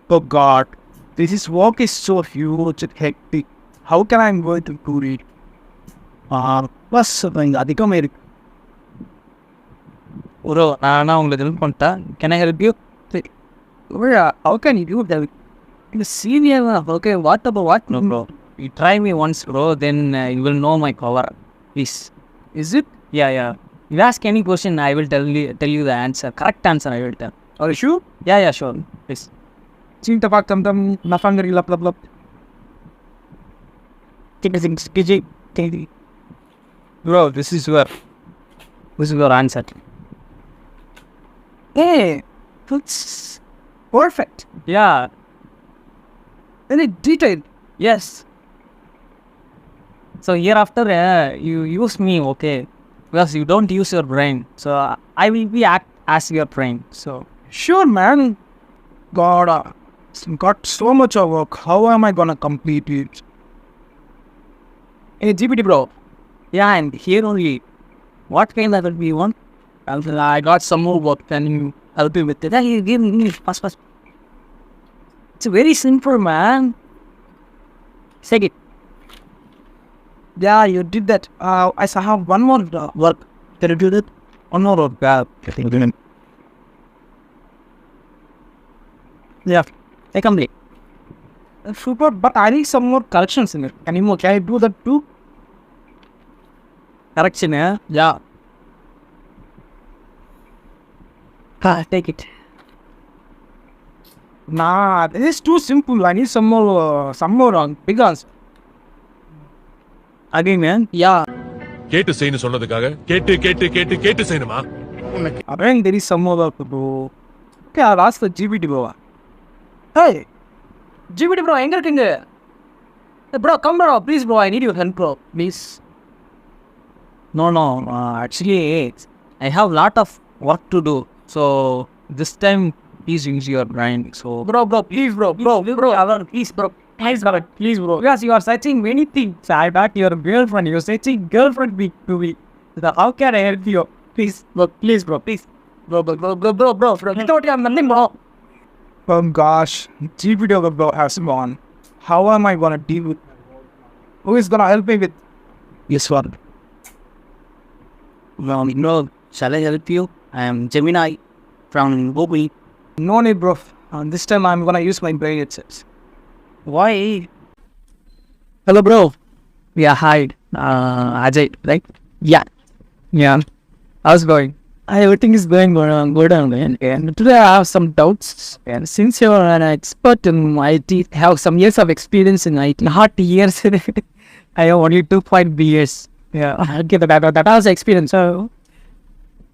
Oh God, this work is so huge and hectic. How can I going to do it? Plus, அதிகமே இருக்கு. Bro, நான் உங்களுக்கு help பண்ணிட்டேன். Can I help you? How can you do that? Senior, okay, what about what? No, bro. You try me once, bro, then you will know my power. Please. Is it? Yeah. You ask any question, I will tell you the answer. Correct answer, I will tell. Are you sure? Yeah, sure. Please. Cinta pak tam nafangari lap. Bro, this is your answer. Hey, that's perfect. Yeah. Very detailed. Yes. So hereafter, you use me, okay? Because you don't use your brain. So I will be act as your brain. So Sure, man. God, got so much of work. How am I gonna complete it? hey, GPT, bro. Yeah, and here only. What kind of help you want? I got some more work. Can you help me with it? Yeah, you give me fast. It's very simple, man. Say it. Yeah, you did that. I have one more work. Can you do that? One more work. Yeah. I complete. Super, but I need some more corrections in it. Can I do that too? Correction, Yeah. Take it. Nah, this is too simple. I need some more big answer. Again, man. Yeah. கேட்டு செய்யணும் சொன்னதுக்காக கேட்டு செய்யணுமா? Again, there is some more work to do. Okay, I'll ask for GPT bro. Hey, GPT bro, எங்க இருக்கீங்க? Hey, bro, come bro, please bro, I need your help bro, please. No. Actually, I have lot of work to do. So this time, please use your brain. So Bro, please bro, please bro. Please bro. Yes, you are searching many things. I got your girlfriend. You're searching girlfriend to me. So how can I help you? Please bro, please. Bro. Without you, I'm nothing bro. Oh gosh, GPT bro has gone. How am I gonna deal with? Who is gonna help me with? yes, what? Well, no. Shall I help you? I am Gemini from Google. No need bro. This time I'm gonna use my brain itself. Why? Hello, bro. Yeah, hi. Ajay, right? Yeah. How's it going? Everything is going good and today I have some doubts. And since you're an expert in IT, have some years of experience in IT. Not years. I have only 2.5 years. Yeah, okay, that was experience. So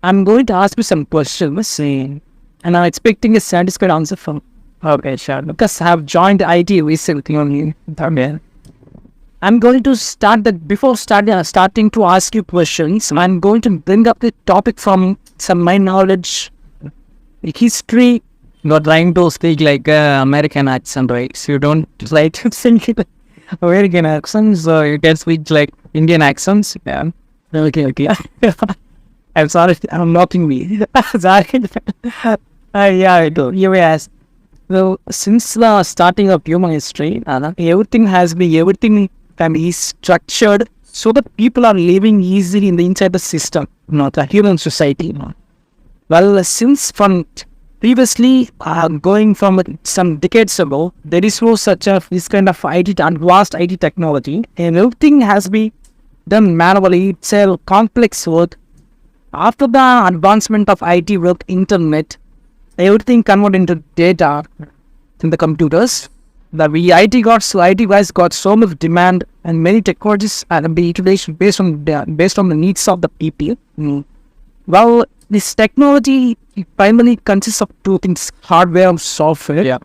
I'm going to ask you some questions, and I'm expecting a satisfied answer from. Okay, sure. Because I have joined IT recently only. I'm going to start that before starting to ask you questions. I'm going to bring up the topic from some my knowledge, history. Not trying to speak like American accent, right? So you don't like to think it American accents. So you can speak like Indian accents. Yeah. Okay. I'm sorry. I'm mocking me. Sorry. Yeah, I do. You asked. Well, since the starting of human history, everything can be structured so that people are living easily inside the system, not the human society. Well, since from previously, going from some decades ago, there is no such a this kind of advanced IT technology, and everything has been done manually. It's a complex work. After the advancement of IT work, internet, everything converted into data in the computers. The IT guys got so much demand, and many technologies are being utilized based on the needs of the people. Well, this technology primarily consists of two things: hardware and software. Yeah.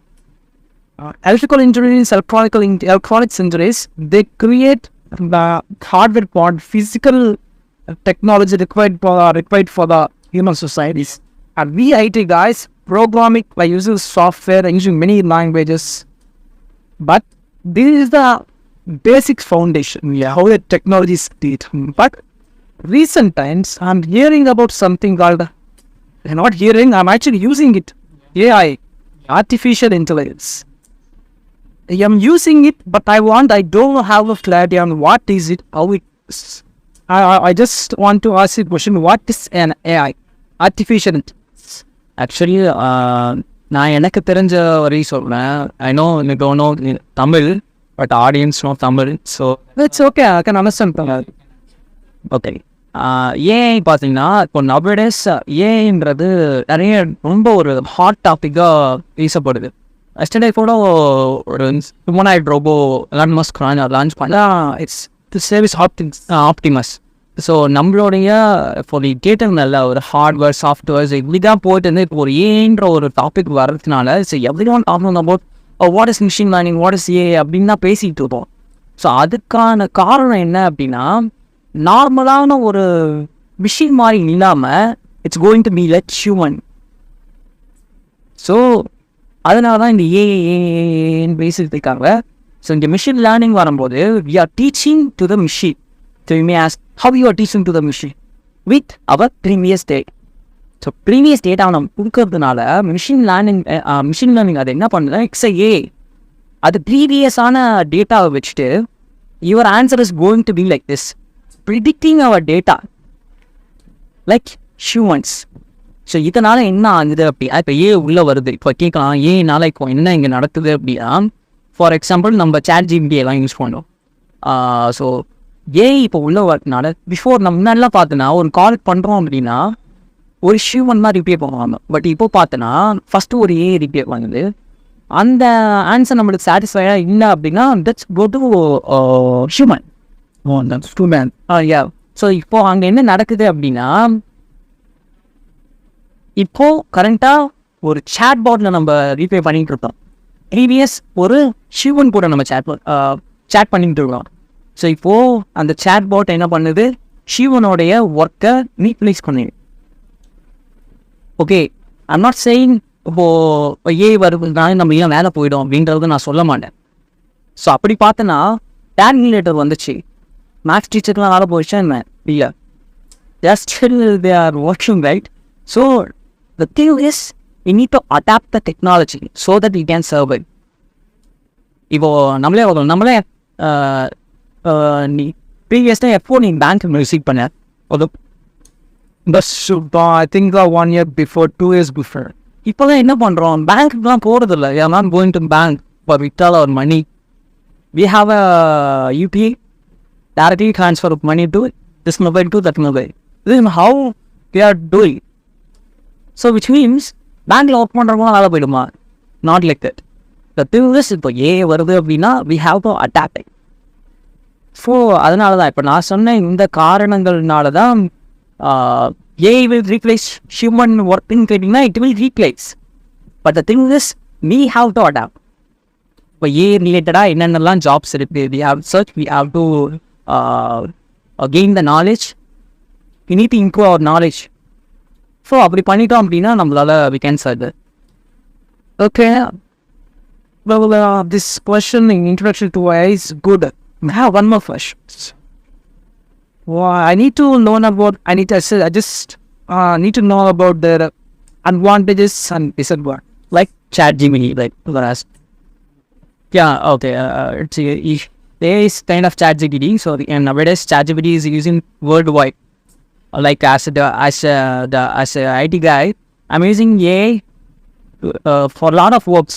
Electrical engineers, electronics engineers, they create the hardware part, physical technology required for the human societies. And we IT guys programming by using software and using many languages. But this is the basic foundation, how the technology is did. But recent times, I'm hearing about something called, not hearing, I'm actually using it, AI. artificial intelligence. I'm using it, but I don't have a clarity on what is it, how it is. I just want to ask you a question. What is an AI? Artificial intelligence. Actually, நான் எனக்கு தெரிஞ்ச வரையும் சொல்கிறேன். I know you don't know Tamil, but audience know Tamil. So It's okay. I can understand Tamil. Okay. AI பார்த்தீங்கன்னா இப்போ nowadays ஏஐன்றது நிறைய ரொம்ப ஒரு ஹாட் டாப்பிக்காக பேசப்படுது. எஸ்டர்டே கூட ஒரு humanoid robot Elon Musk launch பண்ணா it's the service Optimus. So நம்மளுடைய இப்போ நீ கேட்டதுனால ஒரு ஹார்ட்வேர் சாஃப்ட்வேர்ஸ் இப்படி தான் போயிட்டு இருந்து இப்போ ஒரு ஏன்ற ஒரு டாபிக் வர்றதுனால so every one talking about what is machine learning, what is A அப்படின்னு தான் பேசிகிட்டு இருப்போம். ஸோ அதுக்கான காரணம் என்ன அப்படின்னா, நார்மலான ஒரு மிஷின் மாதிரி இல்லாமல் it's going to be like human. So அதனால தான் இந்த ஏஏன்னு பேசிட்டு இருக்காங்க. ஸோ இந்த மிஷின் லேர்னிங் வரும்போது we are teaching to the machine. So you may ask how you are teaching to the machine with our previous data. So previous டேட்டாவை நம்ம கொடுக்கறதுனால மிஷின் லேர்னிங் அது என்ன பண்ணுதுன்னா XIA அது ப்ரீவியஸான டேட்டாவை வச்சுட்டு your answer is going to be like this, predicting our data like humans. So இதனால் என்ன ஆகுது அப்படின்னா, இப்போ உள்ளே வருது. இப்போ கேட்கலாம் ஏனால இப்போ என்ன இங்கே நடக்குது அப்படின்னா, ஃபார் எக்ஸாம்பிள் நம்ம chatGPT எல்லாம் யூஸ் பண்ணோம். ஸோ இப்போ உள்ளே வரதுனால பிஃபோர் நம்ம முன்னாடிலாம் பார்த்தோன்னா ஒரு கால் பண்ணுறோம் அப்படின்னா ஒரு ஹியூமன் தான் ரிப்ளை பண்ணுவாங்க. பட் இப்போ பார்த்தோன்னா ஃபஸ்ட்டு ஒரு ரிப்ளை பண்ணுது. அந்த ஆன்சர் நம்மளுக்கு சாட்டிஸ்ஃபைடாக இல்லை அப்படின்னா that's go to human. So இப்போ அங்கே என்ன நடக்குது அப்படின்னா, இப்போது கரண்ட்டாக ஒரு சேட் பாட்டில் நம்ம ரீப்ளே பண்ணிகிட்டு இருக்கோம். ப்ரீவியஸ் ஒரு ஹியூமன் கூட நம்ம சேட் பண்ணிகிட்டு இருக்கோம். ஸோ இப்போது அந்த சேட் பாட் என்ன பண்ணுது, ஹியூமனோடைய ஒர்க்கை ரீப்ளேஸ் பண்ணுது. ஓகே, ஐம் நாட் சேயிங் இப்போது வருதுனால நம்ம ஏன் வேலை போயிடும் அப்படின்றது நான் சொல்ல மாட்டேன். ஸோ அப்படி பார்த்தோன்னா டேர்மினேட்டர் வந்துச்சு, மேத்ஸ் டீச்சருக்குலாம் வேலை போயிடுச்சா என்ன இல்லை, just they are working right. So the thing is we need to adapt the technology so that we can survive. இப்போ நம்மளே நீ ப்ரீவியஸ்டாக எப்போ நீ பேங்க் விசிட் பண்ண? I think 1 year before, 2 years before. இப்போ தான் என்ன பண்ணுறோம், பேங்க்குலாம் போகிறதில்ல. we are not going to bank for withdrawal our money. We have a UPI, directly transfer of money to this mobile to that mobile. This is how we are doing. So which means பேங்க்கில் work பண்ணுறவங்க வேலை போயிடுமா? Not like that. The thing is இப்போ வருது அப்படின்னா we have to adapt. So அதனால தான் இப்போ நான் சொன்ன இந்த காரணங்கள்னால தான் வில் ரீப்ளேஸ் ஹியூமன் ஒர்க்குன்னு கேட்டிங்கன்னா it will replace. But the thing is we have to adapt. இப்போ ரிலேட்டடாக என்னென்னலாம் ஜாப்ஸ் இருக்குது, we have search, we have to gain the knowledge, we need to improve our knowledge. So அப்படி பண்ணிட்டோம் அப்படின்னா நம்மளால் we can serve it. Okay. Well, this question in introduction to AI is good. I have one more question. I need to learn about, I just need to know about their advantages and disadvantages. Like ChatGPT, like last. Yeah, okay. There is kind of ChatGPT. So nowadays ChatGPT is using worldwide. Like as a IT guy, I'm using AI for a lot of works.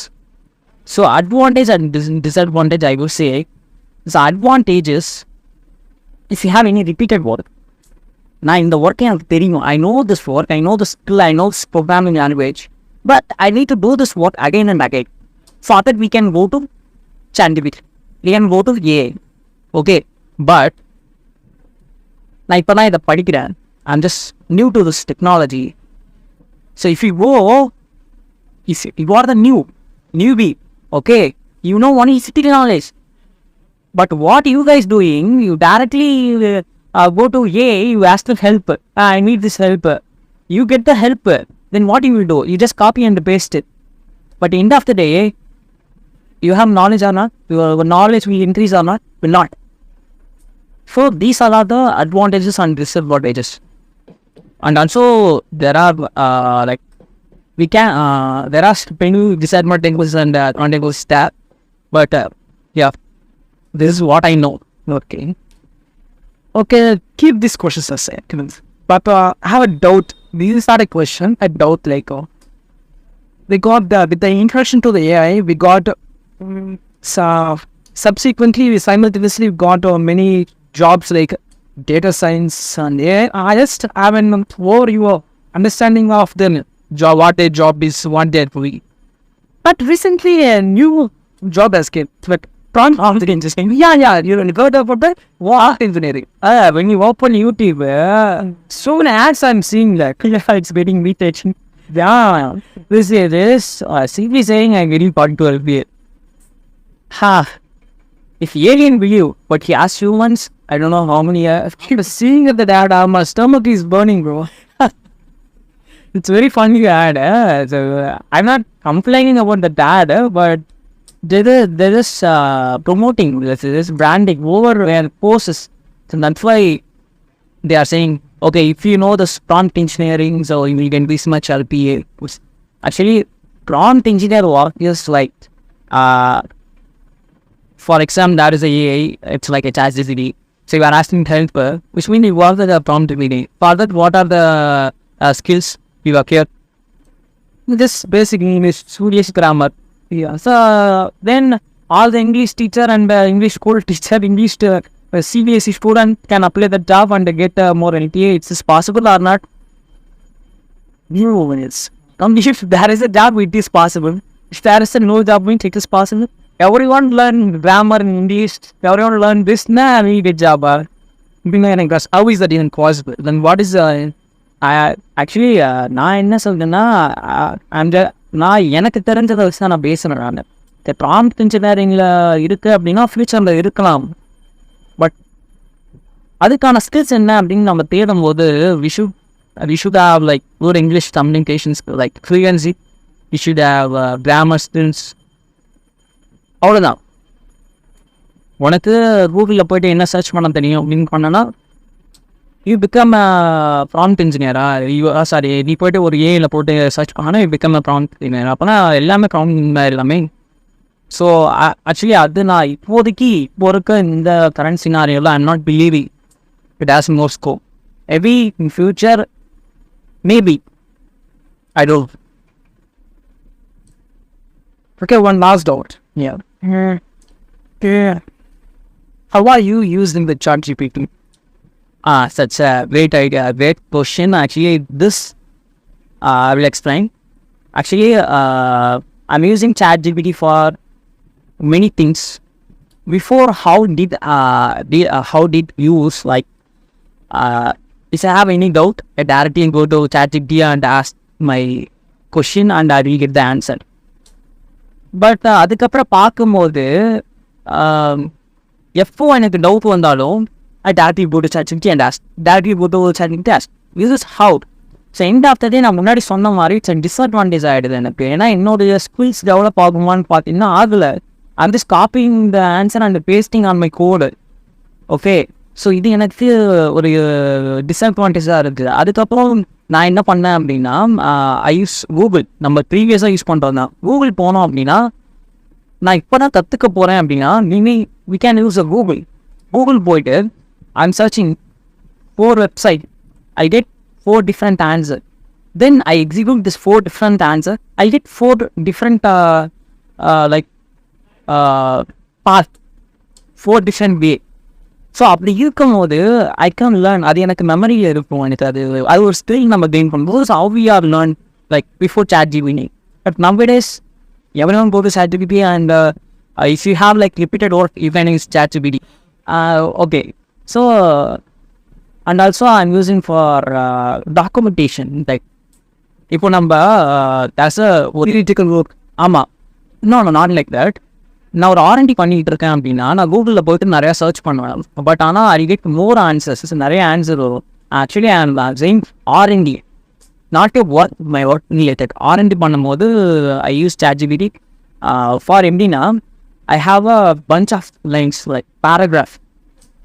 So advantage and disadvantage, I would say, the advantage is if you have any repeated work. Now in the work I know this work, I know the skill, I know this programming language, but I need to do this work again and again. So that we can go to ChatGPT, we can go to AI. Okay, but நான் இப்போ தான் இதை படிக்கிறேன். I'm just new to this technology. So if you go, if you are the newbie, okay, you know only city knowledge. But what you guys doing, you directly go to AI, you ask for help. I need this help. You get the help. Then what you will do? You just copy and paste it. But at the end of the day, you have knowledge or not? Your knowledge will increase or not? Will not. So these are the advantages and disadvantages. And also there are like we can, there are many disadvantages and advantages that, but yeah, this is what I know. Okay. Okay, keep these questions aside. But I have a doubt. This is not a question. A doubt like we got with the introduction to the AI, we got subsequently we simultaneously got many jobs like data science and AI. I just have an overview understanding of the job, what a job is, what they're doing. But recently a new job has came, like prompt engineering. Yeah, you heard about that? What engineering? When you open YouTube, soon as I'm seeing like, it's getting me touching. Yeah, this is simply saying I'm getting part 12 here. Ha! If alien believe, but he has humans, I don't know how many. I'm seeing the data, my stomach is burning, bro. It's very funny ad. So, I'm not complaining about the dad, but there is promoting, this branding over their posts. So that's why they are saying, okay, if you know the prompt engineering, so you will get this much LPA. Actually, prompt engineer work is like, for example, that is a AI, it's like a ChatGPT. So you are asking help, which means you work with a prompt engineer. For that, what are the skills you acquire? This basic English, Swedish grammar. Yeah. So then all the English teacher and English school teacher, English CBSE student can apply the job and get more LPA. It's possible or not? No, it's. If there is a job, it is possible. If there is a no job, it is possible. Everyone learn grammar in English. Everyone learn this. Nah, we get job. How is that even possible? Then what is actually நான் என்ன சொல்றேன்னா நான் எனக்கு தெரிஞ்சதை வச்சு தான் நான் பேசுகிறேன். நான் இந்த ப்ராம்ப்ட் இன்ஜினியரிங்கில் இருக்குது அப்படின்னா ஃப்யூச்சரில் இருக்கலாம். பட் அதுக்கான ஸ்கில்ஸ் என்ன அப்படின்னு நம்ம தேடும் போது we should have like good English communication skills, like fluency. We should have grammar skills. அவ்வளோதான். உனக்கு கூகுளில் போய்ட்டு என்ன சர்ச் பண்ண தெரியும் அப்படின்னு பண்ணனா யூ பிகம் ப்ராம்ப்ட் இன்ஜினியரா, சாரி நீ போய்ட்டு ஒரு ஏஐயில் போட்டு சர்ச் பண்ணா யூ பிகம் ப்ராம்ப்ட் இன்ஜினியர். அப்போனா எல்லாமே ப்ராம்ப்ட் இன்ஜினியர் எல்லாமே. ஸோ ஆக்சுவலி அது நான் இப்போதைக்கு இப்போ இருக்க இந்த கரண்ட் சினாரியோவில் I'm not believing it has more scope. Maybe in future maybe I don't. Okay, one last doubt. Yeah. How are you using the ChatGPT? Such a great idea, great question. Actually, this I will explain. Actually, I'm using ChatGPT for many things. Before, how did use like if I have any doubt, I directly go to ChatGPT and ask my question, and I will get the answer. But அதுக்கப்புறம் பார்க்கும்போது எப்போ எனக்கு doubt வந்தாலும் I directly go to ChatGPT and ask. Directly go to ChatGPT and ask. This is how. So end of the day நான் முன்னாடி சொன்ன மாதிரி it's disadvantage ஆகிடுது எனக்கு. ஏன்னா என்னுடைய ஸ்கில்ஸ் டெவலப் ஆகுமான்னு பார்த்தீங்கன்னா ஆகலை. I'm just copying the answer and pasting on my code. Okay, so இது எனக்கு ஒரு டிஸ்அட்வான்டேஜாக இருக்குது. அதுக்கப்புறம் நான் என்ன பண்ணேன் அப்படின்னா ஐ யூஸ் கூகுள். நம்ம ப்ரீவியஸாக யூஸ் பண்ணுறது தான். கூகுள் போனோம் அப்படின்னா நான் இப்போ தான் கற்றுக்க போகிறேன் அப்படின்னா we can use a Google போயிட்டு I'm searching 4 websites. I get 4 different answers. Then I execute this 4 different answers. I get 4 different path, 4 different way. So அப்படி இருக்கும் போது ஐ கேன் லேர்ன். அது எனக்கு மெமரியில் இருக்கும். எனக்கு அது ஒரு ஸ்கில் நம்ம கெயின் பண்ணும்போது. So how we are learn like before ChatGPT. But nowadays everyone go to ChatGPT and if you have like repeated work you can use ChatGPT. Okay, so and also I'm using for documentation. Like இப்போ நம்ம that's a theoretical work. ஆமாம், no not like that. நான் ஒரு R&D பண்ணிகிட்டு இருக்கேன் அப்படின்னா நான் கூகுளில் போய்ட்டு நிறையா சர்ச் பண்ணுவேன். பட் ஆனால் ஐ கெட் மோர் ஆன்சர்ஸ், நிறைய ஆன்சர் வரும். Actually I am saying R&D, not a work, my work related. R&D பண்ணும்போது ஐ யூஸ் ChatGPT ஃபார் எப்படின்னா I have a bunch of lines like paragraph.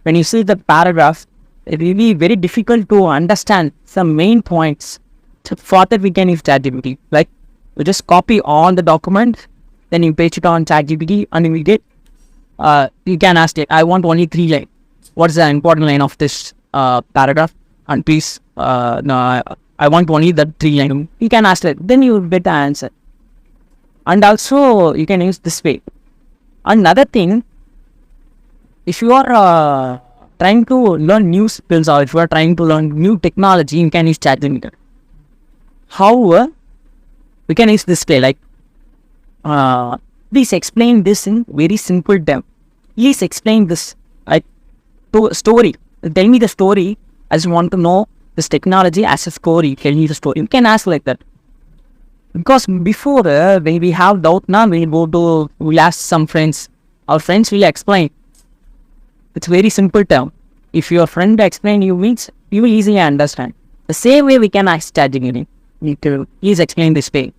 When you see the paragraph, it will be very difficult to understand some main points. For that we can use ChatGPT. Like You just copy all the document, then you paste it on ChatGPT, and you get. You can ask it. I want only 3 lines. What's the important line of this paragraph? And please, no, I want only the 3 lines. You can ask it. Then you will get the answer. And also, you can use this way. Another thing, if you are trying to learn new skills or if you are trying to learn new technology, you can use ChatGPT. However, we can use this way, like, please explain this in very simple term. Please explain this, like, to story. Tell me the story. I just want to know this technology as a story. Tell me the story. You can ask like that. Because before, when we have doubt now, we'll ask some friends. Our friends will explain. It's very simple term. If your friend explain you means, you will easily understand. The same way we can ask ChatGPT. Please explain this way.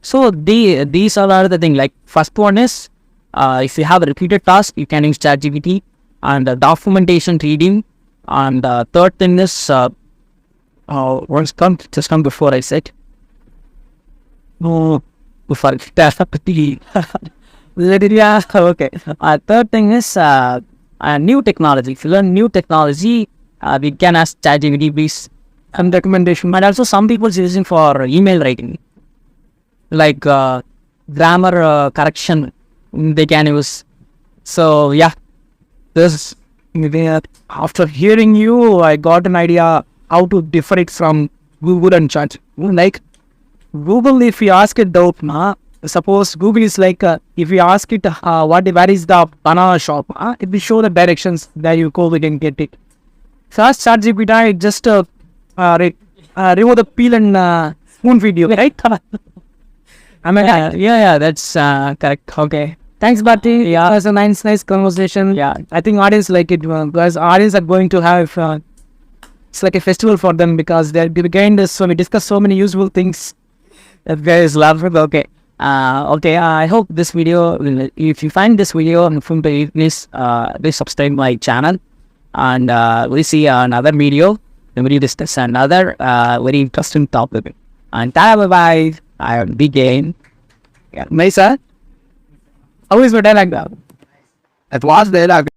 So these are the things. Like first one is, if you have a repeated task, you can use ChatGPT, and documentation reading. And the third thing is, what's come before I said. No, before yeah, okay. Third thing is new technology. If you learn new technology, we can ask ChatGPT, please, some recommendation. And also some people using for email writing, like grammar correction, they can use. So yeah, this after hearing you, I got an idea how to differ it from Google and Chat. Like Google, if you ask it doubt, suppose Google is like, if you ask it where is the banana shop, it will show the directions that you go, we can get it. So ask ChatGPT, just remove the peel and spoon video, right? I mean, yeah, that's correct. Okay. Thanks, Bharti. Yeah, it was a nice conversation. Yeah, I think audience like it because audience are going to have it's like a festival for them because they're behind us. So we discuss so many useful things. That guys love it. Okay. Okay. I hope this video. If you find this video helpful, please subscribe my channel, and we'll see another video. Then we'll discuss another very interesting topic. And bye bye. I begin. Yeah, nice, huh? How is my dialogue now? That was dialogue.